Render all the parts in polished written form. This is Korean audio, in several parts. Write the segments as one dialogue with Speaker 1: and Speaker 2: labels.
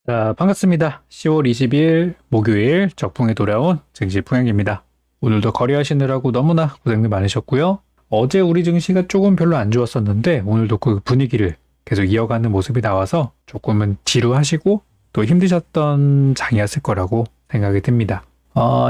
Speaker 1: 자, 반갑습니다. 10월 20일 목요일 적풍에 돌아온 증시 풍향입니다. 오늘도 거래하시느라고 너무나 고생들 많으셨고요. 어제 우리 증시가 조금 별로 안 좋았었는데 오늘도 그 분위기를 계속 이어가는 모습이 나와서 조금은 지루하시고 또 힘드셨던 장이었을 거라고 생각이 듭니다.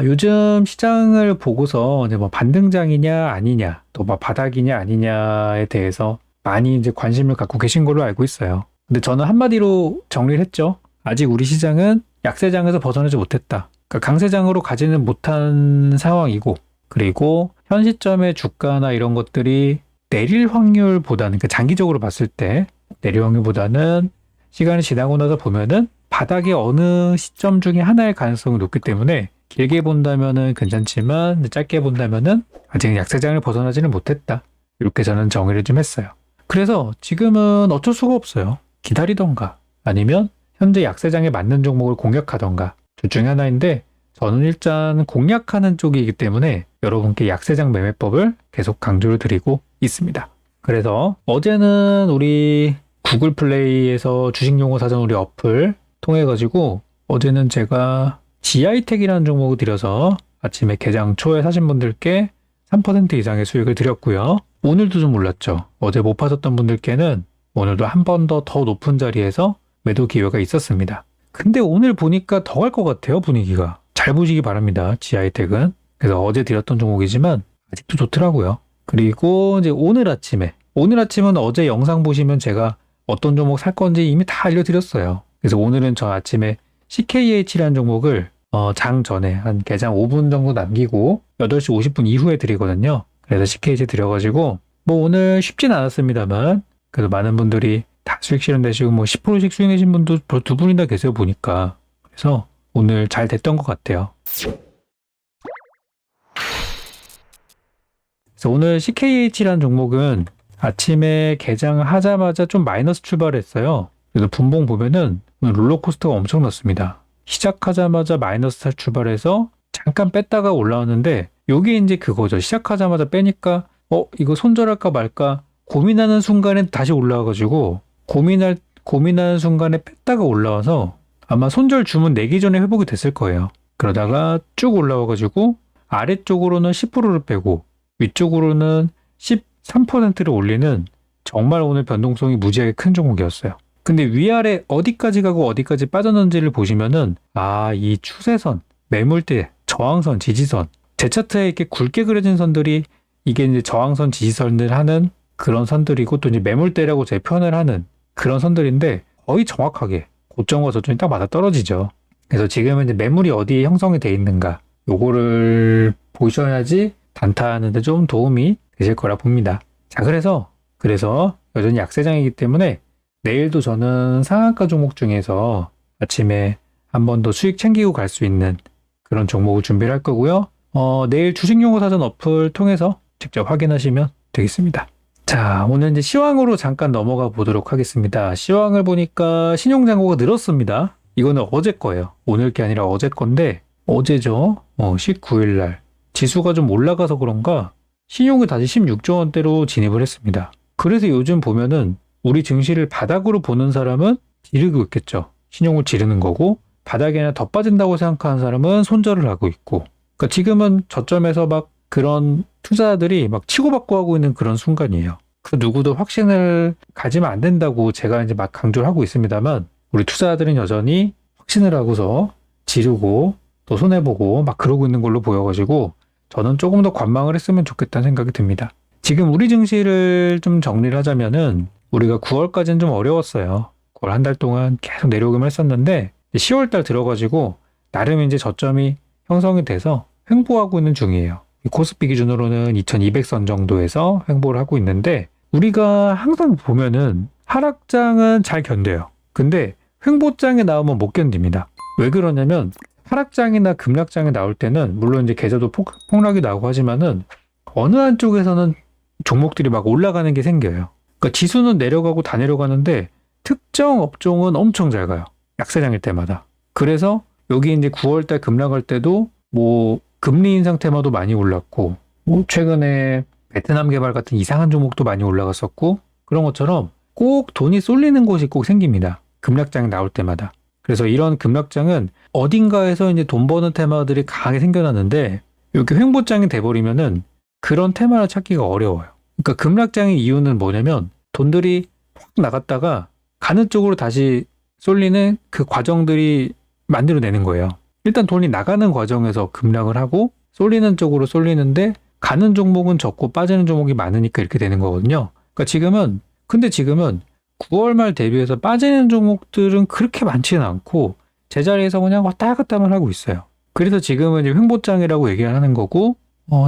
Speaker 1: 요즘 시장을 보고서 이제 뭐 반등장이냐 아니냐 또 뭐 바닥이냐 아니냐에 대해서 많이 이제 관심을 갖고 계신 걸로 알고 있어요. 근데 저는 한마디로 정리를 했죠. 아직 우리 시장은 약세장에서 벗어나지 못했다. 그러니까 강세장으로 가지는 못한 상황이고, 그리고 현 시점의 주가나 이런 것들이 내릴 확률보다는, 그러니까 장기적으로 봤을 때 내릴 확률보다는 시간이 지나고 나서 보면은 바닥의 어느 시점 중에 하나의 가능성이 높기 때문에 길게 본다면은 괜찮지만 짧게 본다면은 아직 약세장을 벗어나지는 못했다. 이렇게 저는 정의를 좀 했어요. 그래서 지금은 어쩔 수가 없어요. 기다리던가 아니면 현재 약세장에 맞는 종목을 공략하던가 둘 중에 하나인데, 저는 일단 공략하는 쪽이기 때문에 여러분께 약세장 매매법을 계속 강조를 드리고 있습니다. 그래서 어제는 우리 구글 플레이에서 주식용어 사전 우리 어플 통해 가지고 어제는 제가 GI텍이라는 종목을 들여서 아침에 개장 초에 사신 분들께 3% 이상의 수익을 드렸고요. 오늘도 좀 올랐죠. 어제 못 파셨던 분들께는 오늘도 한 번 더 높은 자리에서 매도 기회가 있었습니다. 근데 오늘 보니까 더 갈 것 같아요, 분위기가. 잘 보시기 바랍니다, GI텍은. 그래서 어제 드렸던 종목이지만 아직도 좋더라고요. 그리고 이제 오늘 아침은 어제 영상 보시면 제가 어떤 종목 살 건지 이미 다 알려드렸어요. 그래서 오늘은 저 아침에 CKH라는 종목을 장 전에 한 개장 5분 정도 남기고 8시 50분 이후에 드리거든요. 그래서 CKH 드려가지고 뭐 오늘 쉽진 않았습니다만 그래도 많은 분들이 다 수익 실현되시고 뭐 10%씩 수익 내신 분도 두 분이나 계세요 보니까. 그래서 오늘 잘 됐던 것 같아요. 그래서 오늘 CKH라는 종목은 아침에 개장하자마자 좀 마이너스 출발했어요. 그래서 분봉 보면은 롤러코스터가 엄청났습니다. 시작하자마자 마이너스 출발해서 잠깐 뺐다가 올라왔는데, 요게 이제 그거죠. 시작하자마자 빼니까 이거 손절할까 말까 고민하는 순간에 다시 올라와가지고 고민하는 순간에 뺐다가 올라와서 아마 손절 주문 내기 전에 회복이 됐을 거예요. 그러다가 쭉 올라와가지고 아래쪽으로는 10%를 빼고 위쪽으로는 13%를 올리는 정말 오늘 변동성이 무지하게 큰 종목이었어요. 근데 위아래 어디까지 가고 어디까지 빠졌는지를 보시면은 이 추세선, 매물대, 저항선, 지지선, 제 차트에 이렇게 굵게 그려진 선들이 이게 이제 저항선, 지지선을 하는 그런 선들이고, 또 이제 매물대라고 제 표현을 하는 그런 선들인데 거의 정확하게 고점과 저점이 딱 맞아 떨어지죠. 그래서 지금은 이제 매물이 어디에 형성이 돼 있는가, 요거를 보셔야지 단타하는데 좀 도움이 되실 거라 봅니다. 자, 그래서 여전히 약세장이기 때문에 내일도 저는 상한가 종목 중에서 아침에 한 번 더 수익 챙기고 갈 수 있는 그런 종목을 준비를 할 거고요. 내일 주식용어 사전 어플 통해서 직접 확인하시면 되겠습니다. 자, 오늘 이제 시황으로 잠깐 넘어가 보도록 하겠습니다. 시황을 보니까 신용잔고가 늘었습니다. 이거는 어제 거예요. 오늘 게 아니라 어제 건데, 어제죠. 19일 날. 지수가 좀 올라가서 그런가 신용이 다시 16조 원대로 진입을 했습니다. 그래서 요즘 보면은 우리 증시를 바닥으로 보는 사람은 지르고 있겠죠. 신용을 지르는 거고, 바닥에나 더 빠진다고 생각하는 사람은 손절을 하고 있고, 그러니까 지금은 저점에서 막 그런 투자들이 막 치고받고 하고 있는 그런 순간이에요. 그 누구도 확신을 가지면 안 된다고 제가 이제 막 강조를 하고 있습니다만, 우리 투자자들은 여전히 확신을 하고서 지르고 또 손해보고 막 그러고 있는 걸로 보여가지고 저는 조금 더 관망을 했으면 좋겠다는 생각이 듭니다. 지금 우리 증시를 좀 정리를 하자면은 우리가 9월까지는 좀 어려웠어요. 9월 한 달 동안 계속 내려오기만 했었는데 10월 달 들어가지고 나름 이제 저점이 형성이 돼서 횡보하고 있는 중이에요. 코스피 기준으로는 2200선 정도에서 횡보를 하고 있는데, 우리가 항상 보면은 하락장은 잘 견뎌요. 근데 횡보장에 나오면 못 견딥니다. 왜 그러냐면 하락장이나 급락장에 나올 때는 물론 이제 계좌도 폭락이 나오고 하지만은 어느 한쪽에서는 종목들이 막 올라가는 게 생겨요. 그러니까 지수는 내려가고 다 내려가는데 특정 업종은 엄청 잘 가요. 약세장일 때마다. 그래서 여기 이제 9월달 급락할 때도 뭐 금리 인상 테마도 많이 올랐고, 뭐 최근에 베트남 개발 같은 이상한 종목도 많이 올라갔었고, 그런 것처럼 꼭 돈이 쏠리는 곳이 꼭 생깁니다. 급락장이 나올 때마다. 그래서 이런 급락장은 어딘가에서 이제 돈 버는 테마들이 강하게 생겨났는데 이렇게 횡보장이 돼버리면은 그런 테마를 찾기가 어려워요. 그러니까 급락장의 이유는 뭐냐면 돈들이 확 나갔다가 가는 쪽으로 다시 쏠리는 그 과정들이 만들어내는 거예요. 일단 돈이 나가는 과정에서 급락을 하고 쏠리는 쪽으로 쏠리는데 가는 종목은 적고 빠지는 종목이 많으니까 이렇게 되는 거거든요. 그러니까 지금은 9월 말 대비해서 빠지는 종목들은 그렇게 많지는 않고 제자리에서 그냥 왔다 갔다만 하고 있어요. 그래서 지금은 이제 횡보장이라고 얘기하는 거고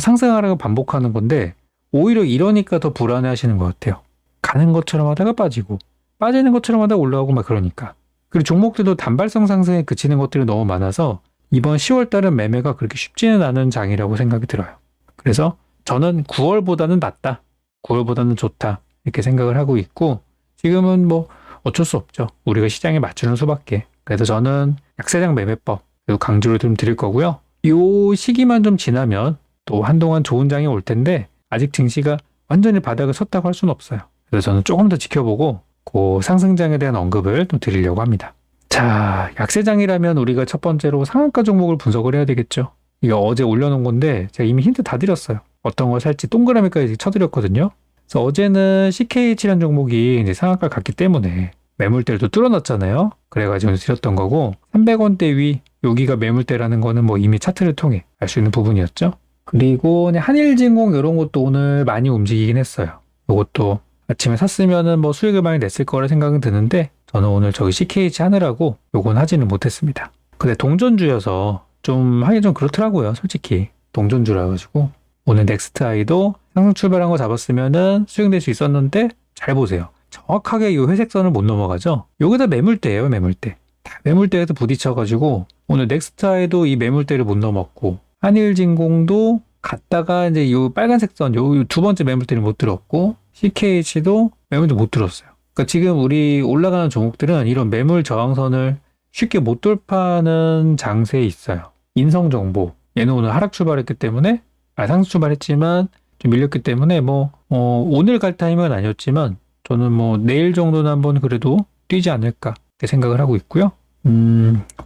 Speaker 1: 상승하라고 반복하는 건데 오히려 이러니까 더 불안해 하시는 것 같아요. 가는 것처럼 하다가 빠지고 빠지는 것처럼 하다가 올라오고 막 그러니까. 그리고 종목들도 단발성 상승에 그치는 것들이 너무 많아서 이번 10월 달은 매매가 그렇게 쉽지는 않은 장이라고 생각이 들어요. 그래서 저는 9월보다는 낫다. 9월보다는 좋다. 이렇게 생각을 하고 있고 지금은 뭐 어쩔 수 없죠. 우리가 시장에 맞추는 수밖에. 그래서 저는 약세장 매매법 강조를 좀 드릴 거고요. 이 시기만 좀 지나면 또 한동안 좋은 장이 올 텐데 아직 증시가 완전히 바닥을 섰다고 할 수는 없어요. 그래서 저는 조금 더 지켜보고 그 상승장에 대한 언급을 좀 드리려고 합니다. 자, 약세장이라면 우리가 첫 번째로 상한가 종목을 분석을 해야 되겠죠. 이거 어제 올려놓은 건데 제가 이미 힌트 다 드렸어요. 어떤 걸 살지 동그라미까지 쳐드렸거든요. 그래서 어제는 CKH라는 종목이 이제 상한가를 갔기 때문에 매물대를 또 뚫어놨잖아요. 그래가지고 드렸던 거고 300원대 위 여기가 매물대라는 거는 뭐 이미 차트를 통해 알 수 있는 부분이었죠. 그리고 한일진공 이런 것도 오늘 많이 움직이긴 했어요. 이것도 아침에 샀으면은 뭐 수익을 많이 냈을 거라 생각은 드는데 저는 오늘 저기 CKH 하느라고 요건 하지는 못했습니다. 근데 동전주여서 좀 하기 좀 그렇더라고요. 솔직히 동전주라 가지고 오늘 넥스트아이도 상승 출발한 거 잡았으면은 수익 낼 수 있었는데 잘 보세요. 정확하게 이 회색선을 못 넘어가죠. 여기다 매물대예요. 매물대. 다 매물대에서 부딪혀가지고 오늘 넥스트아이도 이 매물대를 못 넘었고 한일진공도 갔다가 이제 이 빨간색 선, 요 두 번째 매물대를 못 들었고 CKH도 매물대 못 들었어요. 그러니까 지금 우리 올라가는 종목들은 이런 매물 저항선을 쉽게 못 돌파하는 장세에 있어요. 인성정보. 얘는 오늘 하락 출발했기 때문에 상승 출발했지만 좀 밀렸기 때문에 오늘 갈 타임은 아니었지만 저는 내일 정도는 한번 그래도 뛰지 않을까 생각을 하고 있고요.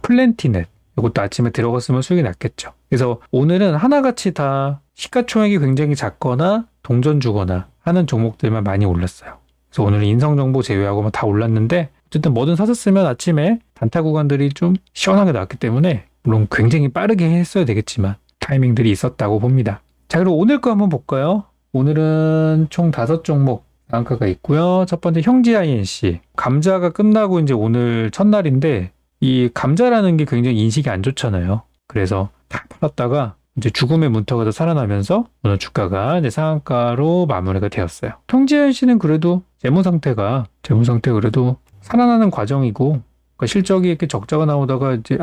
Speaker 1: 플랜티넷. 이것도 아침에 들어갔으면 수익이 났겠죠. 그래서 오늘은 하나같이 다 시가총액이 굉장히 작거나 동전 주거나 하는 종목들만 많이 올랐어요. 그래서 오늘은 인성정보 제외하고 다 올랐는데 어쨌든 뭐든 사셨으면 아침에 단타 구간들이 좀 시원하게 나왔기 때문에 물론 굉장히 빠르게 했어야 되겠지만 타이밍들이 있었다고 봅니다. 자, 그리고 오늘 거 한번 볼까요? 오늘은 총 5종목 단가가 있고요. 첫 번째 형지 INC. 감자가 끝나고 이제 오늘 첫날인데 이 감자라는 게 굉장히 인식이 안 좋잖아요. 그래서 다 팔았다가 이제 죽음의 문턱에서 살아나면서 오늘 주가가 이제 상한가로 마무리가 되었어요. 형지 INC는 그래도 재무 상태가 그래도 살아나는 과정이고 그러니까 실적이 이렇게 적자가 나오다가 이제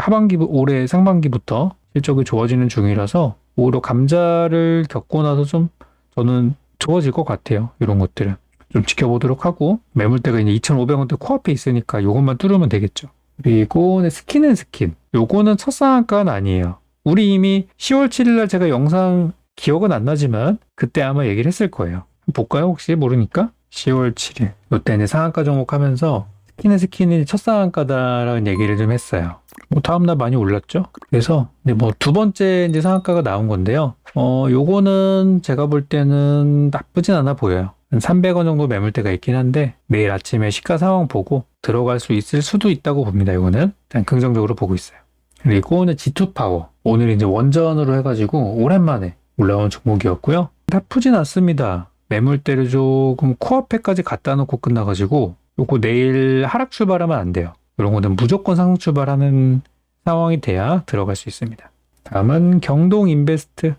Speaker 1: 올해 상반기부터 실적이 좋아지는 중이라서 오히려 감자를 겪고 나서 좀 저는 좋아질 것 같아요. 이런 것들은 좀 지켜보도록 하고 매물대가 이제 2,500원대 코앞에 있으니까 이것만 뚫으면 되겠죠. 그리고 스킨은 스킨. 요거는 첫 상한가는 아니에요. 우리 이미 10월 7일날 제가 영상 기억은 안 나지만 그때 아마 얘기를 했을 거예요. 볼까요? 혹시 모르니까 10월 7일 이때 이제 상한가 종목 하면서 스킨이 첫 상한가다라는 얘기를 좀 했어요. 다음날 많이 올랐죠. 그래서 이제 두 번째 이제 상한가가 나온 건데요. 요거는 제가 볼 때는 나쁘진 않아 보여요. 한 300원 정도 매물대가 있긴 한데 내일 아침에 시가 상황 보고 들어갈 수 있을 수도 있다고 봅니다. 이거는 일단 긍정적으로 보고 있어요. 그리고 오늘 G2파워 오늘 이제 원전으로 해가지고 오랜만에 올라온 종목이었고요. 나쁘진 않습니다. 매물대를 조금 코앞에까지 갖다 놓고 끝나가지고 요거 내일 하락 출발하면 안 돼요. 이런 거는 무조건 상승 출발하는 상황이 돼야 들어갈 수 있습니다. 다음은 경동인베스트가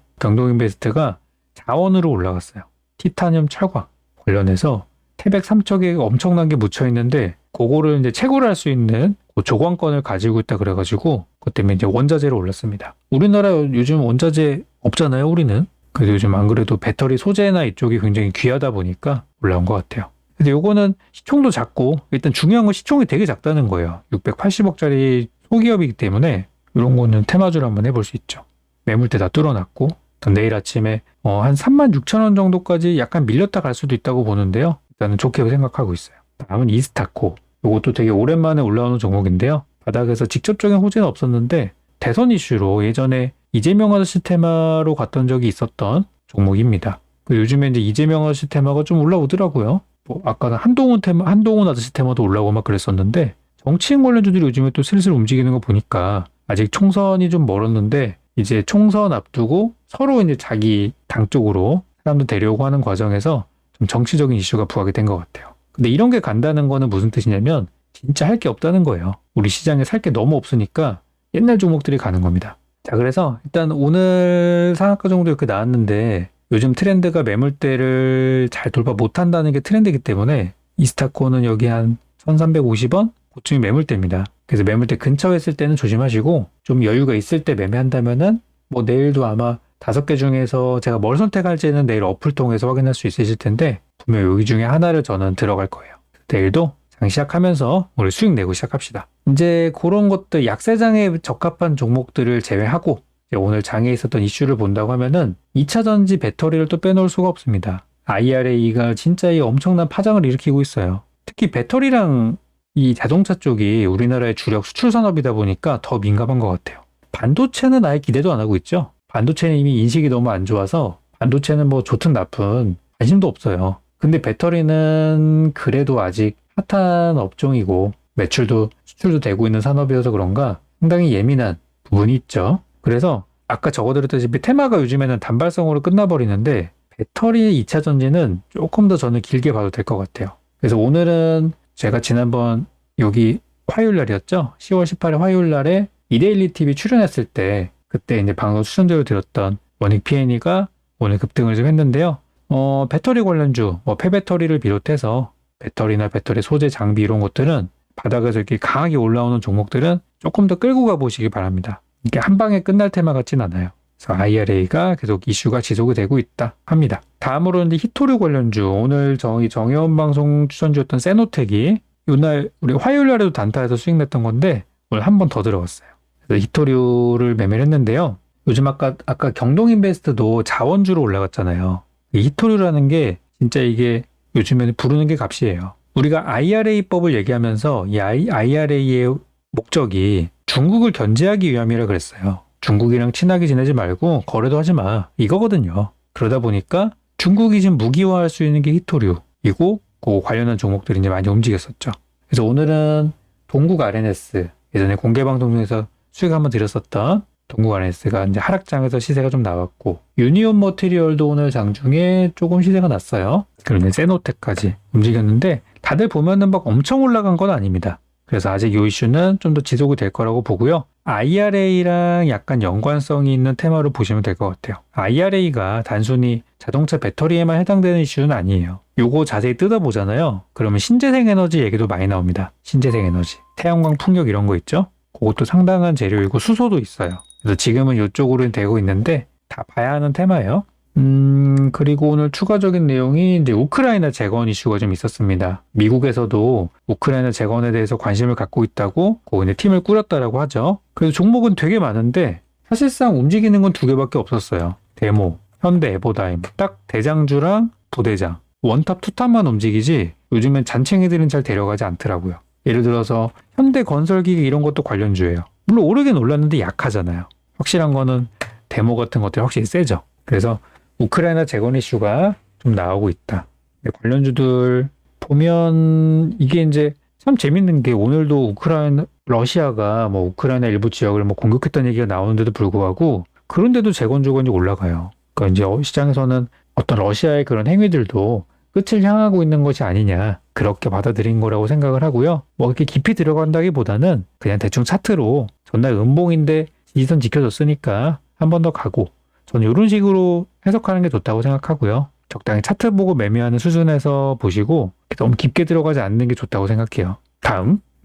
Speaker 1: 자원으로 올라갔어요. 티타늄 철광 관련해서 태백 삼척에 엄청난 게 묻혀 있는데 그거를 이제 채굴 할 수 있는 그 조광권을 가지고 있다 그래가지고 그것 때문에 이제 원자재로 올랐습니다. 우리나라 요즘 원자재 없잖아요, 우리는. 그래서 요즘 안 그래도 배터리 소재나 이쪽이 굉장히 귀하다 보니까 올라온 것 같아요. 근데 요거는 시총도 작고 일단 중요한 건 시총이 되게 작다는 거예요. 680억짜리 소기업이기 때문에 이런 거는 테마주로 한번 해볼 수 있죠. 매물대 다 뚫어놨고 내일 아침에 한 36,000원 정도까지 약간 밀렸다 갈 수도 있다고 보는데요. 일단은 좋게 생각하고 있어요. 다음은 이스타코. 이것도 되게 오랜만에 올라오는 종목인데요. 바닥에서 직접적인 호재는 없었는데 대선 이슈로 예전에 이재명 아저씨 테마로 갔던 적이 있었던 종목입니다. 요즘에 이제 이재명 아저씨 테마가 좀 올라오더라고요. 뭐 아까는 한동훈 아저씨 테마도 올라오고 막 그랬었는데 정치인 관련주들이 요즘에 또 슬슬 움직이는 거 보니까 아직 총선이 좀 멀었는데 이제 총선 앞두고 서로 이제 자기 당 쪽으로 사람들 데려오고 하는 과정에서 좀 정치적인 이슈가 부각이 된 것 같아요. 근데 이런 게 간다는 거는 무슨 뜻이냐면 진짜 할 게 없다는 거예요. 우리 시장에 살 게 너무 없으니까 옛날 종목들이 가는 겁니다. 자, 그래서 일단 오늘 상한가 정도 이렇게 나왔는데 요즘 트렌드가 매물대를 잘 돌파 못한다는 게 트렌드이기 때문에 이스타코는 여기 한 1350원? 그쯤이 매물대입니다. 그래서 매물대 근처에 있을 때는 조심하시고 좀 여유가 있을 때 매매한다면은 뭐 내일도 아마 5개 중에서 제가 뭘 선택할지는 내일 어플 통해서 확인할 수 있으실 텐데 분명 여기 중에 하나를 저는 들어갈 거예요. 내일도 장 시작하면서 우리 수익 내고 시작합시다. 이제 그런 것들 약세장에 적합한 종목들을 제외하고 이제 오늘 장에 있었던 이슈를 본다고 하면은 2차전지 배터리를 또 빼놓을 수가 없습니다. IRA가 진짜 이 엄청난 파장을 일으키고 있어요. 특히 배터리랑 이 자동차 쪽이 우리나라의 주력 수출 산업이다 보니까 더 민감한 것 같아요. 반도체는 아예 기대도 안 하고 있죠. 반도체는 이미 인식이 너무 안 좋아서 반도체는 뭐 좋든 나쁜 관심도 없어요. 근데 배터리는 그래도 아직 핫한 업종이고 매출도 수출도 되고 있는 산업이어서 그런가 상당히 예민한 부분이 있죠. 그래서 아까 적어드렸다시피 테마가 요즘에는 단발성으로 끝나버리는데 배터리 2차 전지는 조금 더 저는 길게 봐도 될 것 같아요. 그래서 오늘은 제가 지난번 여기 화요일 날이었죠. 10월 18일 화요일 날에 이데일리 TV 출연했을 때 그때 이제 방송 추천제로 드렸던 원익 P&E가 오늘 급등을 좀 했는데요. 배터리 관련주, 뭐 폐배터리를 비롯해서 배터리나 배터리 소재 장비 이런 것들은 바닥에서 이렇게 강하게 올라오는 종목들은 조금 더 끌고 가보시기 바랍니다. 이게 한 방에 끝날 테마 같진 않아요. 그래서 IRA가 계속 이슈가 지속이 되고 있다 합니다. 다음으로는 히토류 관련주, 오늘 정혜원 방송 추천주였던 세노텍이 이날 우리 화요일 날에도 단타에서 수익 냈던 건데 오늘 한 번 더 들어갔어요. 그래서 히토류를 매매를 했는데요. 요즘 아까 경동인베스트도 자원주로 올라갔잖아요. 이 히토류라는 게 진짜 이게 요즘에는 부르는 게 값이에요. 우리가 IRA법을 얘기하면서 이 IRA의 목적이 중국을 견제하기 위함이라 그랬어요. 중국이랑 친하게 지내지 말고 거래도 하지 마. 이거거든요. 그러다 보니까 중국이 지금 무기화할 수 있는 게 히토류이고 그 관련한 종목들이 이제 많이 움직였었죠. 그래서 오늘은 동국 RNS 예전에 공개방송 중에서 수익 한번 드렸었던 동국 RNS가 이제 하락장에서 시세가 좀 나왔고 유니온 머티리얼도 오늘 장중에 조금 시세가 났어요. 그리고 이제 세노텍까지 움직였는데 다들 보면은 막 엄청 올라간 건 아닙니다. 그래서 아직 이 이슈는 좀 더 지속이 될 거라고 보고요. IRA랑 약간 연관성이 있는 테마로 보시면 될 것 같아요. IRA가 단순히 자동차 배터리에만 해당되는 이슈는 아니에요. 요거 자세히 뜯어보잖아요. 그러면 신재생 에너지 얘기도 많이 나옵니다. 신재생 에너지. 태양광 풍력 이런 거 있죠? 그것도 상당한 재료이고 수소도 있어요. 그래서 지금은 이쪽으로 되고 있는데 다 봐야 하는 테마예요. 그리고 오늘 추가적인 내용이 이제 우크라이나 재건 이슈가 좀 있었습니다. 미국에서도 우크라이나 재건에 대해서 관심을 갖고 있다고 거기에 팀을 꾸렸다라고 하죠. 그래서 종목은 되게 많은데 사실상 움직이는 건 2개밖에 없었어요. 데모, 현대 에버다임, 딱 대장주랑 부대장, 원탑, 투탑만 움직이지 요즘엔 잔챙이들은 잘 데려가지 않더라고요. 예를 들어서 현대건설기기 이런 것도 관련주예요. 물론 오르긴 올랐는데 약하잖아요. 확실한 거는 데모 같은 것들이 확실히 세죠. 그래서 우크라이나 재건 이슈가 좀 나오고 있다. 관련주들 보면 이게 이제 참 재밌는 게 오늘도 러시아가 뭐 우크라이나 일부 지역을 뭐 공격했다는 얘기가 나오는데도 불구하고 그런데도 재건주가 이제 올라가요. 그러니까 이제 시장에서는 어떤 러시아의 그런 행위들도 끝을 향하고 있는 것이 아니냐 그렇게 받아들인 거라고 생각을 하고요. 뭐 이렇게 깊이 들어간다기보다는 그냥 대충 차트로 전날 음봉인데 지지선 지켜줬으니까 한 번 더 가고 저는 이런 식으로 해석하는 게 좋다고 생각하고요. 적당히 차트 보고 매매하는 수준에서 보시고 너무 깊게 들어가지 않는 게 좋다고 생각해요.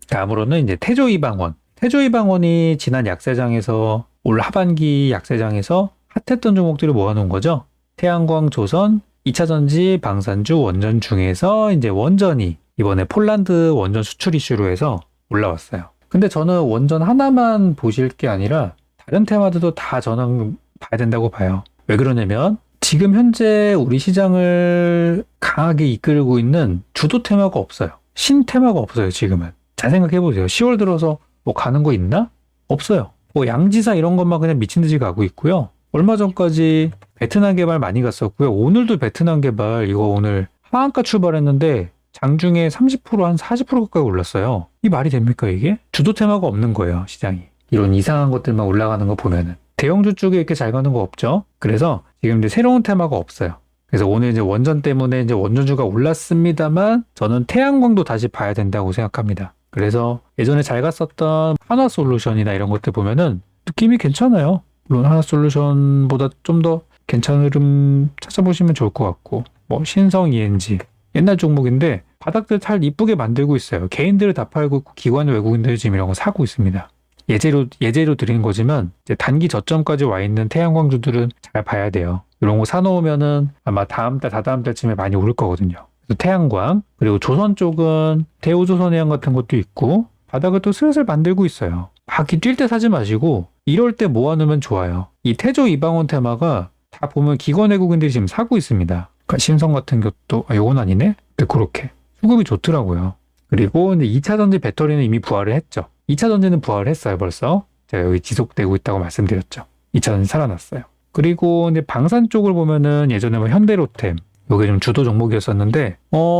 Speaker 1: 다음으로는 이제 태조이방원. 태조이방원이 지난 약세장에서 올 하반기 약세장에서 핫했던 종목들을 모아놓은 거죠. 태양광, 조선, 2차전지, 방산주, 원전 중에서 이제 원전이 이번에 폴란드 원전 수출 이슈로 해서 올라왔어요. 근데 저는 원전 하나만 보실 게 아니라 다른 테마들도 다 저는 봐야 된다고 봐요. 왜 그러냐면 지금 현재 우리 시장을 강하게 이끌고 있는 주도 테마가 없어요. 신 테마가 없어요. 지금은. 잘 생각해보세요. 10월 들어서 뭐 가는 거 있나? 없어요. 뭐 양지사 이런 것만 그냥 미친 듯이 가고 있고요. 얼마 전까지 베트남 개발 많이 갔었고요. 오늘도 베트남 개발 이거 오늘 하한가 출발했는데 장중에 30% 한 40% 가까이 올랐어요. 이 말이 됩니까 이게? 주도 테마가 없는 거예요 시장이. 이런 이상한 것들만 올라가는 거 보면은. 대형주 쪽에 이렇게 잘 가는 거 없죠. 그래서 지금 이제 새로운 테마가 없어요. 그래서 오늘 이제 원전 때문에 이제 원전주가 올랐습니다만 저는 태양광도 다시 봐야 된다고 생각합니다. 그래서 예전에 잘 갔었던 한화솔루션이나 이런 것들 보면은 느낌이 괜찮아요. 물론 한화솔루션보다 좀 더 괜찮은 흐름 찾아보시면 좋을 것 같고, 뭐 신성 ENG 옛날 종목인데 바닥들 잘 이쁘게 만들고 있어요. 개인들을 다 팔고 있고 기관 외국인들이 지금 이런 거 사고 있습니다. 예제로 드리는 거지만 이제 단기 저점까지 와 있는 태양광주들은 잘 봐야 돼요. 이런 거 사놓으면은 아마 다음 달, 다다음 달쯤에 많이 오를 거거든요. 그래서 태양광, 그리고 조선 쪽은 대우조선해양 같은 것도 있고 바닥을 또 슬슬 만들고 있어요. 바퀴 뛸 때 사지 마시고 이럴 때 모아놓으면 좋아요. 이 태조 이방원 테마가 다 보면 기관 외국인들이 지금 사고 있습니다. 그러니까 신성 같은 것도 요건 아니네? 그렇게 수급이 좋더라고요. 그리고 이제 2차 전지 배터리는 이미 부활을 했죠. 2차 전지는 부활을 했어요 벌써. 제가 여기 지속되고 있다고 말씀드렸죠. 2차 전지 살아났어요. 그리고 이제 방산 쪽을 보면은 예전에 뭐 현대로템 요게 좀 주도 종목이었었는데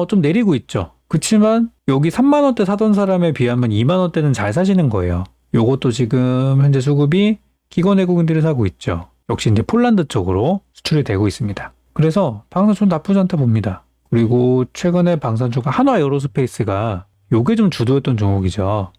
Speaker 1: 좀 내리고 있죠. 그치만 여기 3만원대 사던 사람에 비하면 2만원대는 잘 사시는 거예요. 요것도 지금 현재 수급이 기관 외국인들이 사고 있죠. 역시 이제 폴란드 쪽으로 수출이 되고 있습니다. 그래서 방산주 나쁘지 않다 봅니다. 그리고 최근에 방산주가 한화에어로스페이스가 요게 좀 주도였던 종목이죠.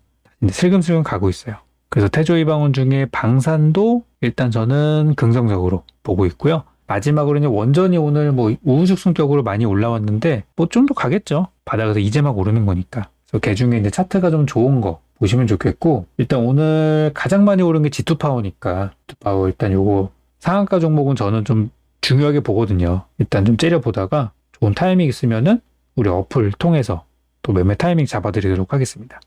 Speaker 1: 이제 슬금슬금 가고 있어요. 그래서 태조이방원 중에 방산도 일단 저는 긍정적으로 보고 있고요. 마지막으로 이제 원전이 오늘 뭐 우후죽순격으로 많이 올라왔는데 뭐 좀 더 가겠죠. 바닥에서 이제 막 오르는 거니까. 그래서 그 중에 이제 차트가 좀 좋은 거 보시면 좋겠고, 일단 오늘 가장 많이 오른 게 G2파워니까 G2파워 일단 요거 상한가 종목은 저는 좀 중요하게 보거든요. 일단 좀 째려보다가 좋은 타이밍 있으면은 우리 어플 통해서 또 매매 타이밍 잡아드리도록 하겠습니다.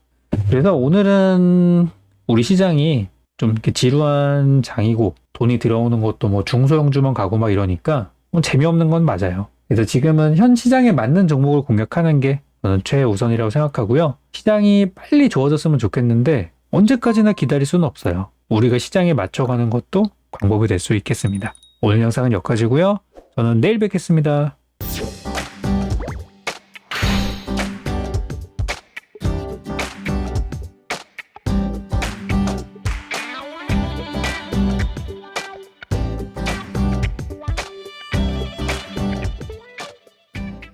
Speaker 1: 그래서 오늘은 우리 시장이 좀 이렇게 지루한 장이고 돈이 들어오는 것도 뭐 중소형주만 가고 막 이러니까 뭐 재미없는 건 맞아요. 그래서 지금은 현 시장에 맞는 종목을 공략하는 게 저는 최우선이라고 생각하고요. 시장이 빨리 좋아졌으면 좋겠는데 언제까지나 기다릴 수는 없어요. 우리가 시장에 맞춰가는 것도 방법이 될 수 있겠습니다. 오늘 영상은 여기까지고요. 저는 내일 뵙겠습니다.